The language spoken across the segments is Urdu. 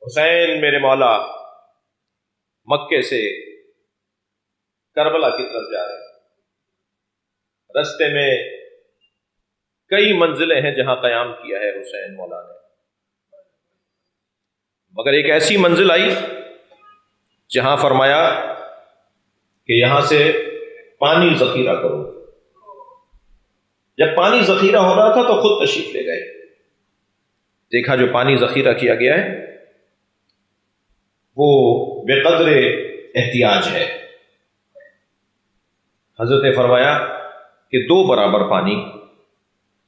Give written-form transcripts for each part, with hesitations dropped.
حسین میرے مولا مکے سے کربلا کی طرف جا رہے ہیں، رستے میں کئی منزلیں ہیں جہاں قیام کیا ہے حسین مولا نے، مگر ایک ایسی منزل آئی جہاں فرمایا کہ یہاں سے پانی ذخیرہ کرو۔ جب پانی ذخیرہ ہو رہا تھا تو خود تشریف لے گئے، دیکھا جو پانی ذخیرہ کیا گیا ہے وہ بے قدر احتیاج ہے۔ حضرت نے فرمایا کہ 2 برابر پانی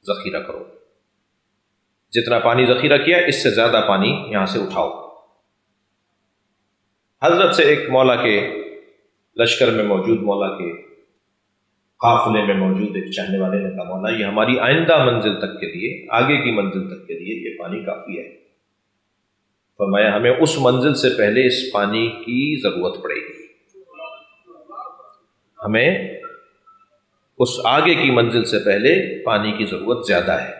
ذخیرہ کرو، جتنا پانی ذخیرہ کیا اس سے زیادہ پانی یہاں سے اٹھاؤ۔ حضرت سے ایک مولا کے لشکر میں موجود، مولا کے قافلے میں موجود ایک چاہنے والے نے کہا مولا یہ ہماری آئندہ منزل تک کے لیے، آگے کی منزل تک کے لیے یہ پانی کافی ہے۔ فرمایا ہمیں اس منزل سے پہلے اس پانی کی ضرورت پڑے گی، ہمیں اس آگے کی منزل سے پہلے پانی کی ضرورت زیادہ ہے۔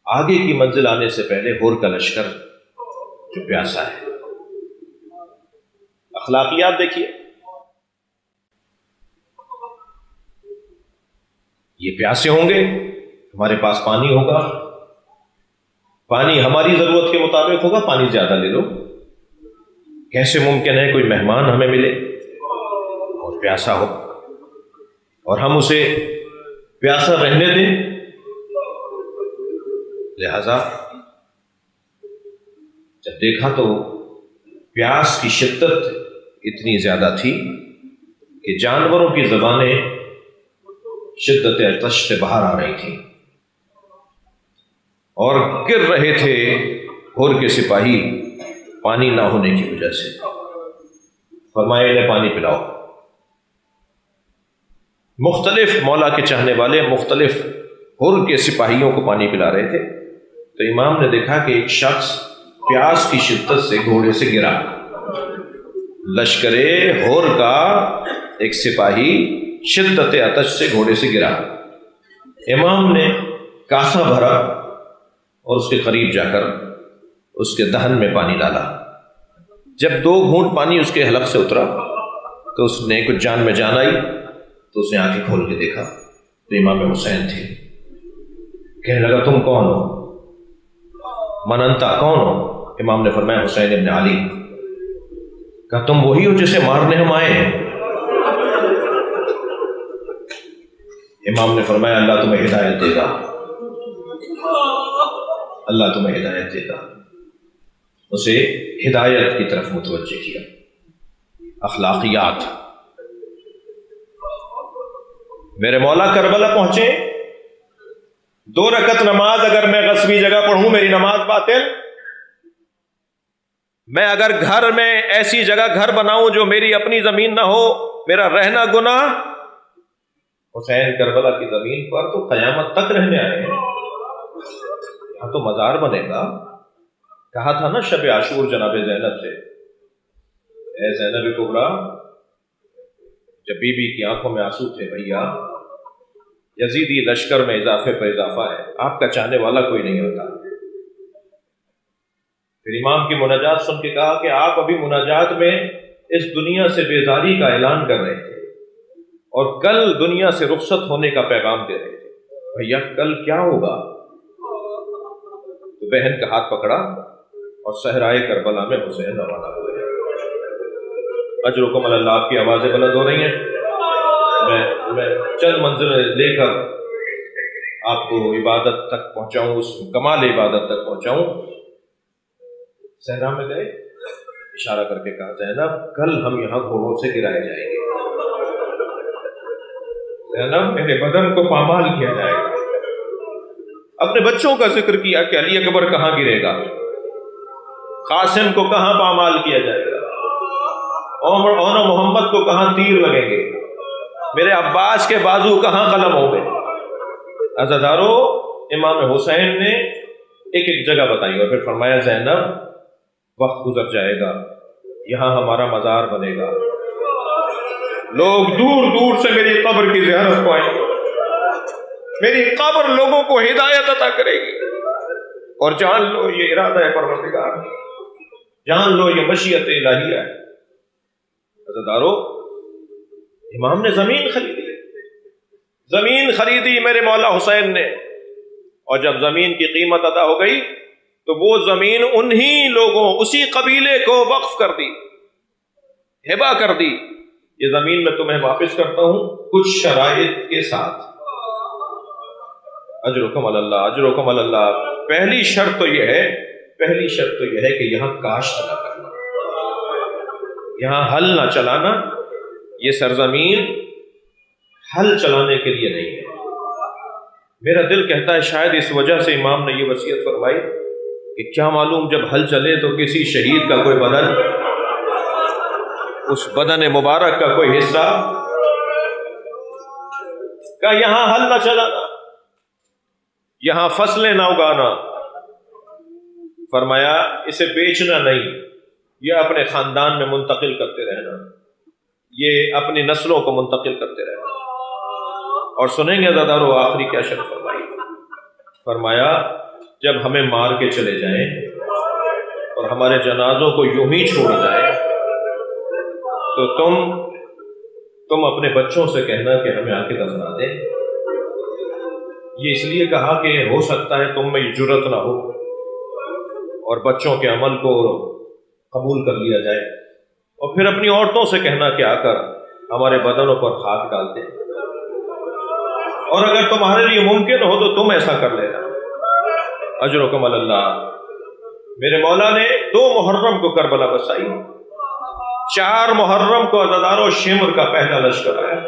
آگے کی منزل آنے سے پہلے ہور کا لشکر جو پیاسا ہے۔ اخلاقیات دیکھیے، یہ پیاسے ہوں گے، ہمارے پاس پانی ہوگا، پانی ہماری ضرورت کے مطابق ہوگا، پانی زیادہ لے لو۔ کیسے ممکن ہے کوئی مہمان ہمیں ملے اور پیاسا ہو اور ہم اسے پیاسا رہنے دیں؟ لہذا جب دیکھا تو پیاس کی شدت اتنی زیادہ تھی کہ جانوروں کی زبانیں شدت عطش سے باہر آ رہی تھیں اور گر رہے تھے ہور کے سپاہی پانی نہ ہونے کی وجہ سے۔ فرمایا انہیں پانی پلاؤ۔ مختلف مولا کے چاہنے والے مختلف ہور کے سپاہیوں کو پانی پلا رہے تھے، تو امام نے دیکھا کہ ایک شخص پیاس کی شدت سے گھوڑے سے گرا۔ لشکر ہور کا ایک سپاہی شدت عطش سے گھوڑے سے گرا۔ امام نے کاسا بھرا اور اس کے قریب جا کر اس کے دہن میں پانی ڈالا۔ جب 2 گھونٹ پانی اس کے حلق سے اترا تو اس نے کچھ جان میں جان آئی، تو اس نے آنکھیں کھول کے دیکھا تو امام حسین تھے۔ کہنے لگا تم کون ہو؟ من انتا، کون ہو؟ امام نے فرمایا حسین ابن علی۔ کہا تم وہی ہو جسے مارنے ہم آئے ہیں؟ امام نے فرمایا اللہ تمہیں ہدایت دے گا، اللہ تمہیں ہدایت دے گا۔ اسے ہدایت کی طرف متوجہ کیا۔ اخلاقیات۔ میرے مولا کربلا پہنچے، 2 رکعت نماز اگر میں غصبی جگہ پڑھوں میری نماز باطل، میں اگر گھر میں ایسی جگہ گھر بناؤں جو میری اپنی زمین نہ ہو میرا رہنا گناہ۔ حسین کربلا کی زمین پر تو قیامت تک رہنے آئے ہیں، یہاں تو مزار بنے گا۔ کہا تھا نا شب عاشور جناب زینب سے، اے زینب کبریٰ، جب بی بی کی آنکھوں میں آنسو تھے، بھیا یزیدی لشکر میں اضافے پر اضافہ ہے، آپ کا چاہنے والا کوئی نہیں ہوتا۔ پھر امام کی مناجات سن کے کہا کہ آپ ابھی مناجات میں اس دنیا سے بیزاری کا اعلان کر رہے تھے اور کل دنیا سے رخصت ہونے کا پیغام دے رہے تھے، بھیا کل کیا ہوگا؟ تو بہن کا ہاتھ پکڑا اور صحرائے کربلا میں حسین روانہ ہوئے۔ اجرکم اللہ، آپ کی آوازیں بلند ہو رہی ہیں، میں چند منزلیں لے کر آپ کو عبادت تک پہنچاؤں، اس کمال عبادت تک پہنچاؤں۔ صحرا میں گئے، اشارہ کر کے کہا زینب کل ہم یہاں گھوڑوں سے گرائے جائیں گے، زینب میرے بدن کو پامال کیا جائے گا۔ اپنے بچوں کا ذکر کیا کہ علی اکبر کہاں گرے گا، قاسم کو کہاں پامال کیا جائے گا، عمر اور محمد کو کہاں تیر لگیں گے، میرے عباس کے بازو کہاں قلم ہوں گے۔ عزادارو، امام حسین نے ایک ایک جگہ بتائی اور پھر فرمایا زینب وقت گزر جائے گا، یہاں ہمارا مزار بنے گا، لوگ دور دور سے میری قبر کی زیارت کو آئیں گے، میری قبر لوگوں کو ہدایت عطا کرے گی، اور جان لو یہ ارادہ ہے پروردگار، جان لو یہ مشیت الہیہ ہے۔ عزیزدارو، امام نے زمین خریدی، زمین خریدی میرے مولا حسین نے، اور جب زمین کی قیمت ادا ہو گئی تو وہ زمین انہی لوگوں، اسی قبیلے کو وقف کر دی، ہبہ کر دی، یہ زمین میں تمہیں واپس کرتا ہوں کچھ شرائط کے ساتھ۔ اجرکم علی اللہ، اجرکم علی اللہ۔ پہلی شرط تو یہ ہے کہ یہاں کاشت نہ کرنا، یہاں ہل نہ چلانا، یہ سرزمین ہل چلانے کے لیے نہیں ہے۔ میرا دل کہتا ہے شاید اس وجہ سے امام نے یہ وصیت فرمائی کہ کیا معلوم جب ہل چلے تو کسی شہید کا کوئی بدن، اس بدن مبارک کا کوئی حصہ، کہ یہاں ہل نہ چلانا، یہاں فصلیں نہ اگانا۔ فرمایا اسے بیچنا نہیں، یہ اپنے خاندان میں منتقل کرتے رہنا، یہ اپنی نسلوں کو منتقل کرتے رہنا۔ اور سنیں گے عزیزانو آخری کیا شرط فرمائی؟ فرمایا جب ہمیں مار کے چلے جائیں اور ہمارے جنازوں کو یوں ہی چھوڑ جائیں تو تم اپنے بچوں سے کہنا کہ ہمیں آ کے دفنا دیں۔ یہ اس لیے کہا کہ ہو سکتا ہے تم میں یہ جرت نہ ہو اور بچوں کے عمل کو قبول کر لیا جائے، اور پھر اپنی عورتوں سے کہنا کہ آ کر ہمارے بدنوں پر خاک ڈالتے ہیں، اور اگر تمہارے لیے ممکن ہو تو تم ایسا کر لینا۔ اجرکم علی اللہ۔ میرے مولا نے 2 محرم کو کربلا بسائی، 4 محرم کو عزادارو شمر کا پہلا لشکر آیا۔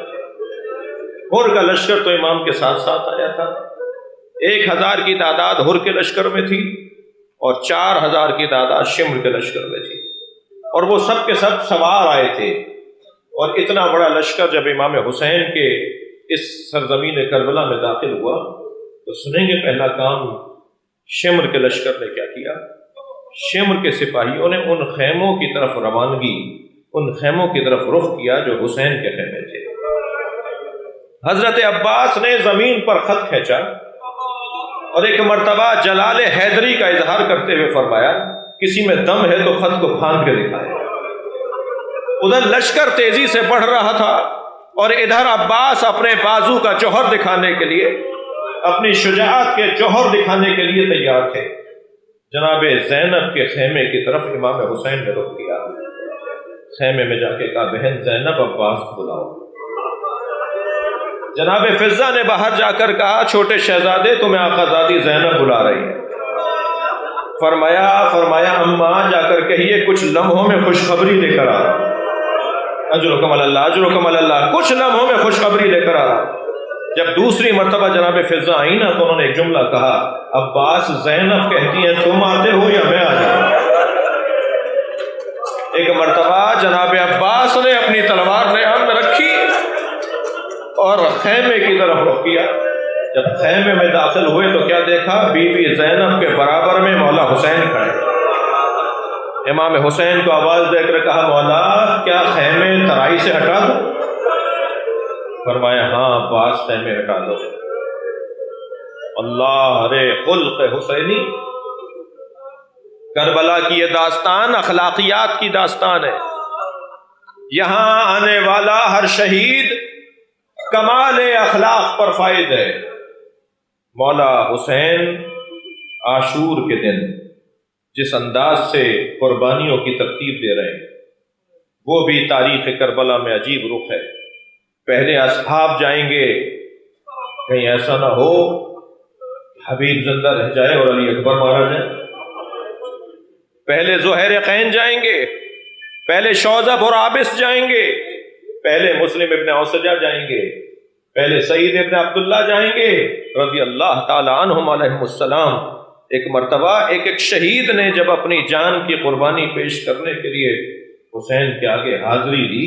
ہر کا لشکر تو امام کے ساتھ ساتھ آیا تھا، 1000 کی تعداد ہر کے لشکر میں تھی اور 4000 کی تعداد شمر کے لشکر میں تھی، اور وہ سب کے سب سوار آئے تھے۔ اور اتنا بڑا لشکر جب امام حسین کے اس سرزمین کربلا میں داخل ہوا تو سنیں گے پہلا کام شمر کے لشکر نے کیا کیا۔ شمر کے سپاہیوں نے ان خیموں کی طرف روانگی، ان خیموں کی طرف رخ کیا جو حسین کے خیمے تھے۔ حضرت عباس نے زمین پر خط کھینچا اور ایک مرتبہ جلال حیدری کا اظہار کرتے ہوئے فرمایا کسی میں دم ہے تو خط کو پھاند کے دکھائے۔ ادھر لشکر تیزی سے بڑھ رہا تھا اور ادھر عباس اپنے بازو کا جوہر دکھانے کے لیے، اپنی شجاعت کے جوہر دکھانے کے لیے تیار تھے۔ جناب زینب کے خیمے کی طرف امام حسین نے رخ کیا، خیمے میں جا کے کہا بہن زینب عباس کو بلاؤ۔ جناب فضہ نے باہر جا کر کہا چھوٹے شہزادے تمہیں آقازادی زینب بلا رہی ہے۔ فرمایا اماں جا کر کہیے کچھ لمحوں میں خوشخبری لے کر آ رہا ہوں۔ اجرکم علی اللہ، اجرکم علی اللہ، کچھ لمحوں میں خوشخبری لے کر آ رہا ہوں۔ جب دوسری مرتبہ جناب فضہ آئی نا تو انہوں نے ایک جملہ کہا عباس زینب کہتی ہیں تم آتے ہو یا میں آ جاؤں۔ ایک مرتبہ جناب عباس نے اپنی تلوار ریان میں رکھی اور خیمے کی طرف رخ کیا۔ جب خیمے میں داخل ہوئے تو کیا دیکھا؟ بی بی زینب کے برابر میں مولا حسین کھڑے۔ امام حسین کو آواز دے کر کہا مولا کیا خیمے ترائی سے ہٹا دو؟ فرمایا ہاں عباس خیمے ہٹا دو۔ اللہ رے خلق حسینی، کربلا کی یہ داستان اخلاقیات کی داستان ہے۔ یہاں آنے والا ہر شہید کمال اخلاق پر فائز ہے۔ مولا حسین عاشور کے دن جس انداز سے قربانیوں کی ترتیب دے رہے ہیں وہ بھی تاریخ کربلا میں عجیب رخ ہے۔ پہلے اصحاب جائیں گے، کہیں ایسا نہ ہو حبیب زندہ رہ جائے اور علی اکبر مارا جائے۔ پہلے زہیرقین جائیں گے، پہلے شوذب اور عابس جائیں گے، پہلے مسلم ابن اوسجہ جائیں گے، پہلے سعید ابن عبداللہ جائیں گے رضی اللہ تعالی عنہم علیہم السلام۔ ایک مرتبہ ایک شہید نے جب اپنی جان کی قربانی پیش کرنے کے لیے حسین کے آگے حاضری دی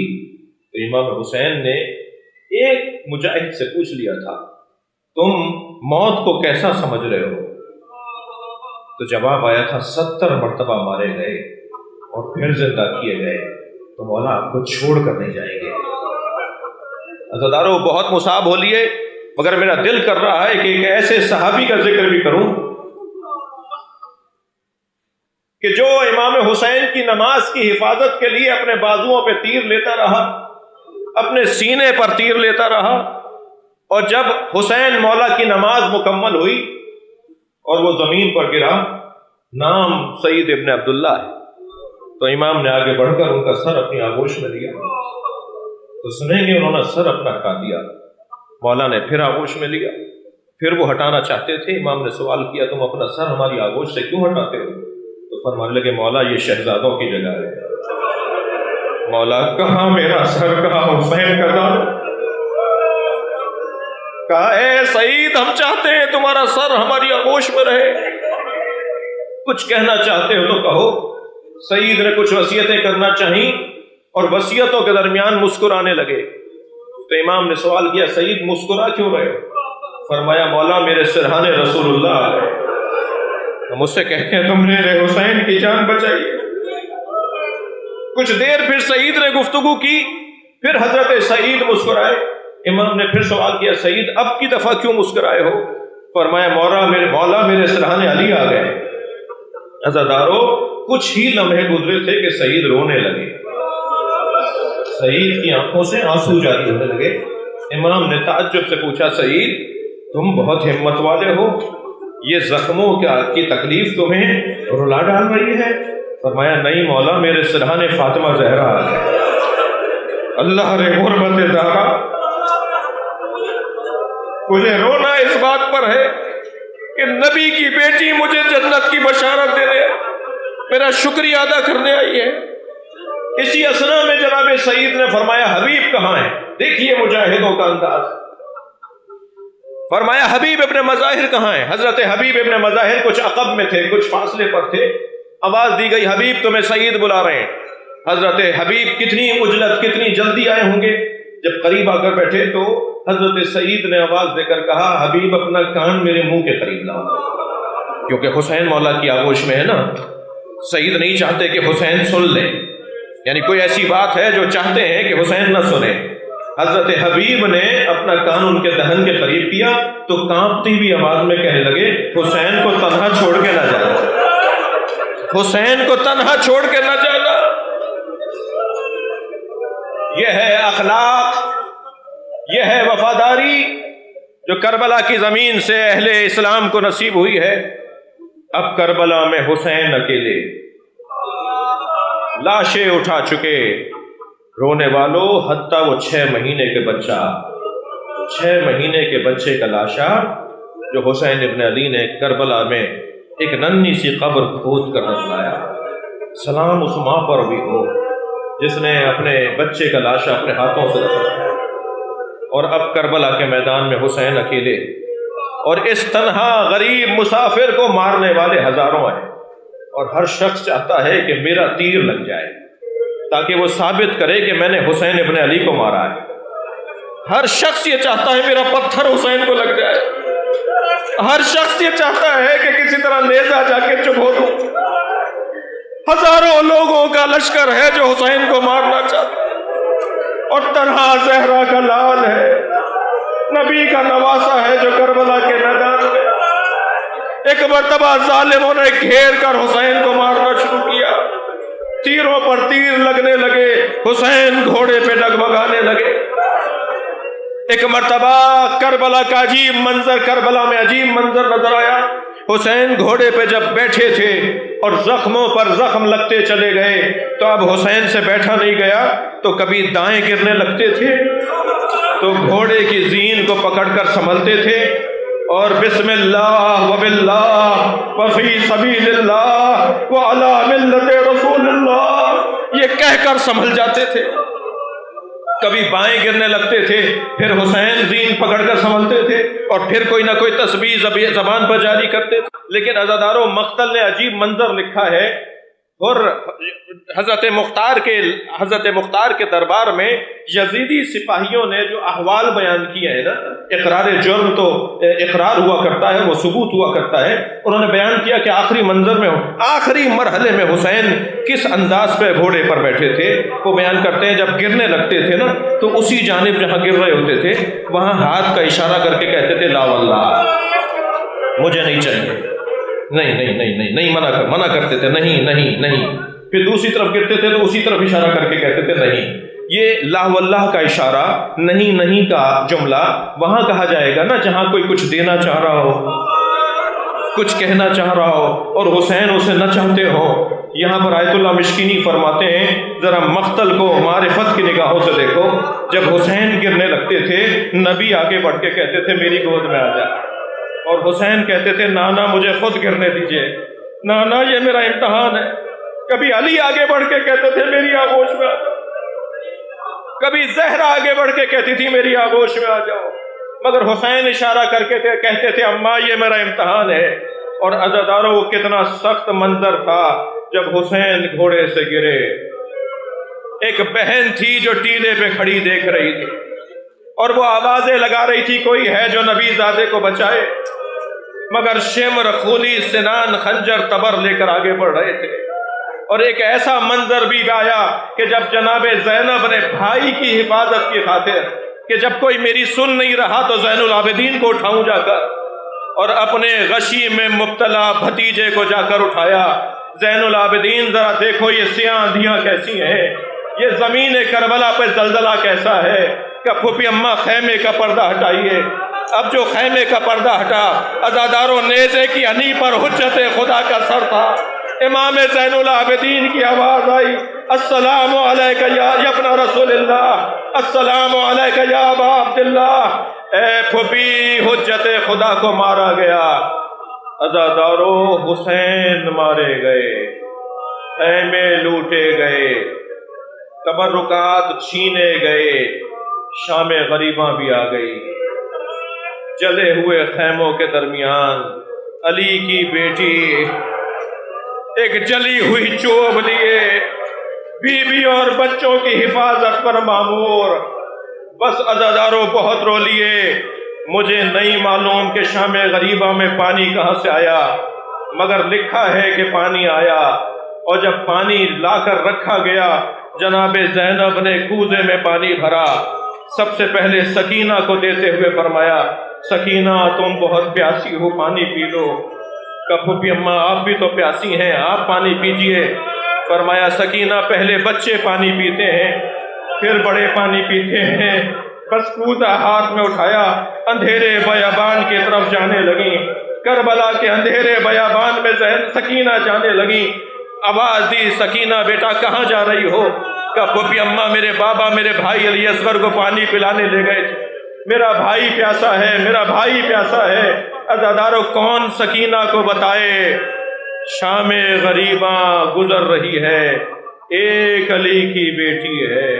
تو امام حسین نے ایک مجاہد سے پوچھ لیا تھا تم موت کو کیسا سمجھ رہے ہو؟ تو جواب آیا تھا 70 مرتبہ مارے گئے اور پھر زندہ کیے گئے تو مولا آپ کو چھوڑ کر نہیں جائیں گے۔ عزادارو بہت مصاب ہو لیے، مگر میرا دل کر رہا ہے کہ ایک ایسے صحابی کا ذکر بھی کروں کہ جو امام حسین کی نماز کی حفاظت کے لیے اپنے بازوؤں پہ تیر لیتا رہا، اپنے سینے پر تیر لیتا رہا، اور جب حسین مولا کی نماز مکمل ہوئی اور وہ زمین پر گرا، نام سعید ابن عبداللہ ہے، تو امام نے آگے بڑھ کر ان کا سر اپنی آغوش میں لیا، تو سنیں گے انہوں نے سر اپنا ہٹا دیا، مولا نے پھر آغوش میں لیا، پھر وہ ہٹانا چاہتے تھے، امام نے سوال کیا تم اپنا سر ہماری آغوش سے کیوں ہٹاتے ہو؟ تو فرمانے لگے مولا یہ شہزادوں کی جگہ ہے۔ مولا کہاں میرا سر، کہاں حسین کا سر؟ کہا اے سعید ہم چاہتے ہیں تمہارا سر ہماری آغوش میں رہے، کچھ کہنا چاہتے ہو تو کہو۔ سعید نے کچھ وصیتیں کرنا چاہیں اور وصیتوں کے درمیان مسکرانے لگے، تو امام نے سوال کیا سعید مسکرا کیوں رہے؟ فرمایا مولا میرے سرحان رسول اللہ ہے، ہم اس سے کہتے ہیں تم نے حسین کی جان بچائی۔ کچھ دیر پھر سعید نے گفتگو کی، پھر حضرت سعید مسکرائے، امام نے پھر سوال کیا سعید اب کی دفعہ کیوں مسکرائے ہو؟ فرمایا مولا میرے سرحان علی آ گئے۔ عزادارو کچھ ہی لمحے گزرے تھے کہ سعید رونے لگے، سعید کی آنکھوں سے آنسو جاری ہونے لگے۔ امام نے تعجب سے پوچھا سعید تم بہت ہمت والے ہو، یہ زخموں کی تکلیف تمہیں رلا ڈال رہی ہے؟ فرمایا نہیں مولا میرے سرحان فاطمہ زہرا آ گئے۔ اللہ رے غربت زہرا، مجھے رونا اس بات پر ہے کہ نبی کی بیٹی مجھے جنت کی بشارت دے رہے، میرا شکریہ ادا کرنے آئی ہے۔ اسی اثنا میں جناب سعید نے فرمایا حبیب کہاں ہے؟ دیکھیے مجاہدوں کا انداز۔ فرمایا حبیب ابن مظاہر کہاں ہے؟ حضرت حبیب ابن مظاہر کچھ عقب میں تھے، کچھ فاصلے پر تھے، آواز دی گئی حبیب تمہیں سعید بلا رہے ہیں۔ حضرت حبیب کتنی عجلت کتنی جلدی آئے ہوں گے، جب قریب آ کر بیٹھے تو حضرت سعید نے آواز دے کر کہا حبیب اپنا کان میرے منہ کے قریب لاؤ، کیونکہ حسین مولا کی آغوش میں ہے نا، سعید نہیں چاہتے کہ حسین سن لیں، یعنی کوئی ایسی بات ہے جو چاہتے ہیں کہ حسین نہ سنے۔ حضرت حبیب نے اپنا کان ان کے دہن کے قریب کیا تو کانپتی ہوئی آواز میں کہنے لگے حسین کو تنہا چھوڑ کے نہ جانا، حسین کو تنہا چھوڑ کے نہ جانا۔ یہ ہے اخلاق، یہ ہے وفاداری جو کربلا کی زمین سے اہل اسلام کو نصیب ہوئی ہے۔ اب کربلا میں حسین اکیلے، لاشیں اٹھا چکے، رونے والوں حتیٰ وہ 6 مہینے کے بچہ، 6 مہینے کے بچے کا لاشا جو حسین ابن علی نے کربلا میں ایک ننھی سی قبر کھود کر نچلایا۔ سلام اس ماں پر بھی ہو جس نے اپنے بچے کا لاشا اپنے ہاتھوں سے رچلایا، اور اب کربلا کے میدان میں حسین اکیلے، اور اس تنہا غریب مسافر کو مارنے والے ہزاروں ہیں، اور ہر شخص چاہتا ہے کہ میرا تیر لگ جائے تاکہ وہ ثابت کرے کہ میں نے حسین ابن علی کو مارا ہے۔ ہر شخص یہ چاہتا ہے میرا پتھر حسین کو لگ جائے، ہر شخص یہ چاہتا ہے کہ کسی طرح نیزہ جا کے چبھو دوں۔ ہزاروں لوگوں کا لشکر ہے جو حسین کو مارنا چاہتا ہے، اور تنہا زہرا کا لال ہے، نبی کا نواسا ہے جو کربلا کے میدان میں ایک مرتبہ ظالموں نے گھیر کر حسین کو مارنا شروع کیا، تیروں پر تیر لگنے لگے، حسین گھوڑے پہ ڈگمگانے لگے۔ ایک مرتبہ کربلا کا عجیب منظر، کربلا میں عجیب منظر نظر آیا۔ حسین گھوڑے پہ جب بیٹھے تھے اور زخموں پر زخم لگتے چلے گئے تو اب حسین سے بیٹھا نہیں گیا، تو کبھی دائیں گرنے لگتے تھے تو گھوڑے کی زین کو پکڑ کر سنبھلتے تھے اور بسم اللہ وباللہ وفی سبیل اللہ وعلی ملت رسول اللہ یہ کہہ کر سنبھل جاتے تھے۔ کبھی بائیں گرنے لگتے تھے، پھر حسین زین پکڑ کر سنبھلتے تھے، اور پھر کوئی نہ کوئی تسبیح زبان پر جاری کرتے تھے۔ لیکن عزاداروں مقتل نے عجیب منظر لکھا ہے، اور حضرت مختار کے دربار میں یزیدی سپاہیوں نے جو احوال بیان کیے ہیں نا، اقرار جرم تو اقرار ہوا کرتا ہے، وہ ثبوت ہوا کرتا ہے، انہوں نے بیان کیا کہ آخری منظر میں آخری مرحلے میں حسین کس انداز پہ گھوڑے پر بیٹھے تھے۔ وہ بیان کرتے ہیں جب گرنے لگتے تھے نا تو اسی جانب جہاں گر رہے ہوتے تھے وہاں ہاتھ کا اشارہ کر کے کہتے تھے لا واللہ، مجھے نہیں چاہیے، نہیں نہیں نہیں نہیں نہیں، منع کرتے تھے، نہیں نہیں نہیں، پھر دوسری طرف گرتے تھے تو اسی طرف اشارہ کر کے کہتے تھے نہیں۔ یہ لا واللہ کا اشارہ، نہیں نہیں کا جملہ وہاں کہا جائے گا نا جہاں کوئی کچھ دینا چاہ رہا ہو، کچھ کہنا چاہ رہا ہو اور حسین اسے نہ چاہتے ہو۔ یہاں پر آیت اللہ مشکینی فرماتے ہیں ذرا مقتل کو معرفت کی نگاہوں سے دیکھو، جب حسین گرنے لگتے تھے نبی آگے بڑھ کے کہتے تھے میری گود میں آ جا، اور حسین کہتے تھے نانا مجھے خود گرنے دیجئے، نانا یہ میرا امتحان ہے۔ کبھی علی آگے بڑھ کے کہتے تھے میری آغوش میں آ جاؤ، کبھی زہرا آگے بڑھ کے کہتی تھی میری آغوش میں آ جاؤ، مگر حسین اشارہ کر کے کہتے تھے اماں یہ میرا امتحان ہے۔ اور عزاداروں کتنا سخت منظر تھا جب حسین گھوڑے سے گرے، ایک بہن تھی جو ٹیلے پہ کھڑی دیکھ رہی تھی اور وہ آوازیں لگا رہی تھی کوئی ہے جو نبی زادے کو بچائے، مگر شمر، خولی، سنان، خنجر، تبر لے کر آگے بڑھ رہے تھے۔ اور ایک ایسا منظر بھی آیا کہ جب جناب زینب نے بھائی کی حفاظت کی خاطر کہ جب کوئی میری سن نہیں رہا تو زین العابدین کو اٹھاؤں جا کر، اور اپنے غشی میں مبتلا بھتیجے کو جا کر اٹھایا۔ زین العابدین ذرا دیکھو یہ سیاہ اندھیاں کیسی ہیں، یہ زمین کربلا پہ زلزلہ کیسا ہے، کہ پھوپھی اماں خیمے کا پردہ ہٹائیے۔ اب جو خیمے کا پردہ ہٹا، عزاداروں نیزے کی ہنی پر حجت خدا کا سر تھا۔ امام زین العابدین کی آواز آئی السلام علیکہ یا ابن رسول اللہ، السلام علیکہ یا ابا عبداللہ۔ اے پھوپھی حجت خدا کو مارا گیا، عزاداروں حسین مارے گئے، خیمے لوٹے گئے، تبرکات چھینے گئے، شام غریباں بھی آ گئی۔ جلے ہوئے خیموں کے درمیان علی کی بیٹی ایک جلی ہوئی چوب لیے بیوی اور بچوں کی حفاظت پر مامور۔ بس عزاداروں بہت رو لیے، مجھے نہیں معلوم کہ شام غریبہ میں پانی کہاں سے آیا، مگر لکھا ہے کہ پانی آیا۔ اور جب پانی لا کر رکھا گیا جناب زینب نے کوزے میں پانی بھرا، سب سے پہلے سکینہ کو دیتے ہوئے فرمایا سکینہ تم بہت پیاسی ہو، پانی پی لو۔ پھوپھی اماں آپ بھی تو پیاسی ہیں، آپ پانی پیجئے۔ فرمایا سکینہ پہلے بچے پانی پیتے ہیں پھر بڑے پانی پیتے ہیں۔ بس کوزہ ہاتھ میں اٹھایا، اندھیرے بیابان کی طرف جانے لگیں، کربلا کے اندھیرے بیابان میں سکینہ جانے لگیں۔ آواز دی سکینہ بیٹا کہاں جا رہی ہو؟ کہا پھوپھی اماں میرے بابا میرے بھائی علی اصغر کو پانی پلانے لے گئے تھے، میرا بھائی پیاسا ہے، میرا بھائی پیاسا ہے۔ عزاداروں کون سکینہ کو بتائے؟ شام غریباں گزر رہی ہے، ایک علی کی بیٹی ہے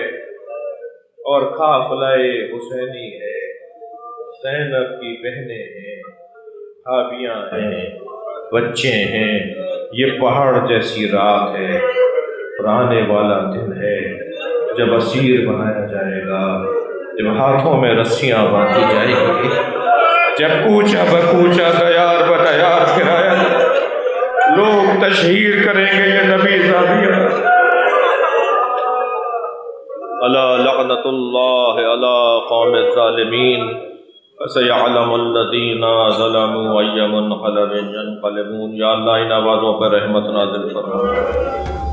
اور قافلہ حسینی ہے، زینب کی بہنیں ہیں، بھابیاں ہیں، بچے ہیں۔ یہ پہاڑ جیسی رات ہے، پرانے والا دن ہے جب اسیر بنایا جائے گا، جب ہاتھوں میں رسیاں باندھی جائیں گی، جب کوچا بکوچا دیار بدیار پھرایا لوگ تشہیر کریں گے یہ نبی زادیہ۔ الا لعنت اللہ علی قوم الظالمین فسیعلم الذین ظلموا ای منقلب ینقلبون۔ یا اللہ ان آوازوں پر رحمت نازل فرما۔